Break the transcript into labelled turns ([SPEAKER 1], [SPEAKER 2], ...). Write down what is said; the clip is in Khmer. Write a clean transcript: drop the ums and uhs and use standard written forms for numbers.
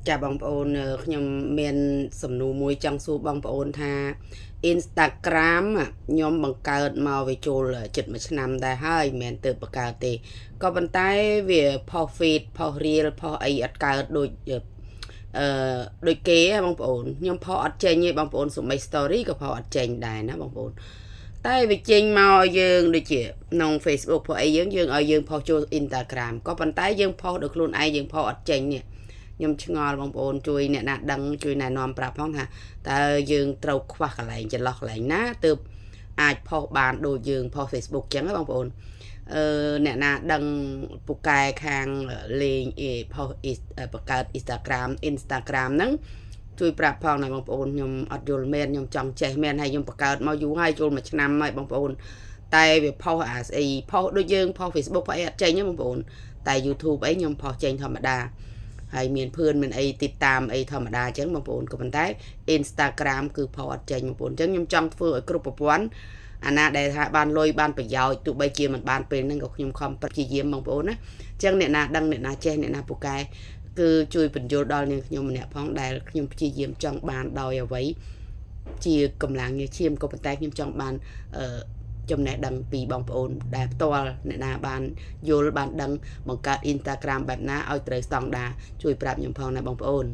[SPEAKER 1] ចាបងប្អូនខ្ញុំមានសំណួរមួយចង់សួរបងប្អូនថា Instagram ខ្ញុំបង្កើតមកវាចូលជិត1ឆ្នាំដែរហើយមិនមែនទើបបង្កើតទេក៏ប៉ុន្តែវាផុស feed ផុស reel ផុសអីអត់កើតដូចគេបងប្អូនខ្ញុំផុសអត់ចេញទេបងប្អូនសូម្បី story ក៏ផុសអត់ចេញដែរណាបងប្អូនតែវាចេញមកយើងដូចជាក្នុង Facebook ផុសអីយើងឲ្យយើងផុសចូល Instagram ក៏ប៉ុន្តែយើងផុសដោយខ្លួនឯងយើងផុសអត់ចេញនេះខ្ញុំឆ្ងល់បងប្អូនជួយអ្នកណាដឹងជួយណែនាំប្រាប់ផងថាតើយើងត្រូវខ្វះកន្លែងចន្លោះកន្លែងណាទើបអាចផុសបានដូចយើងផុស Facebook ចឹងណាបងប្អូនអ្នកណាដឹងពូកែខាងលេងផុសបង្កើត Instagram ហ្នឹងជួយប្រាប់ផងណាបងប្អូនខ្ញុំអត់យល់មែនខ្ញុំចង់ចេះមែនហើយខ្ញុំបង្កើតមកយូរហើយចូល1ឆ្នាំហើយបងប្អូនតែវាផុសអាស្អីផុសដូចយើងផុស Facebook ផុសអីអត់ចេញទេបងប្អូនតែ YouTube អីខ្ញុំផុសចេញធម្មតាហើយមានเพื่อนមានអីតិดตามអីធម្មតាអញ្ចឹងបងប្អូនក៏ប៉ុន្តែ Instagram គឺផុសអត់ចេញបងប្អូនអញ្ចឹងខ្ញុំចង់ធ្វើឲ្យគ្រប់ប្រព័ន្ធអាណាដែលថាបានលុយបានប្រយោជន៍ទោះបីជាមិនបានពេលហ្នឹងក៏ខ្ញុំខំព្យាយាមបងប្អូនណាអញ្ចឹងអ្នកណាដឹងអ្នកណាចេះអ្នកណាពូកែគឺជួយបញ្យល់ដល់នាងខ្ញុំម្នាក់ផងដែលខ្ញុំព្យាយាមចង់បានដោយអ្វីជាកម្លាំងញើសឈាមក៏ប៉ុន្តែខ្ញុំចង់បានចំណេះដឹងពីបងប្អូនដែលផ្ទាល់អ្នកណាបានយល់បានដឹងបង្កើត Instagram បែបណាឲ្យត្រូវស្តង់ដារជួយប្រាប់ខ្ញុំផងណាបងប្អូន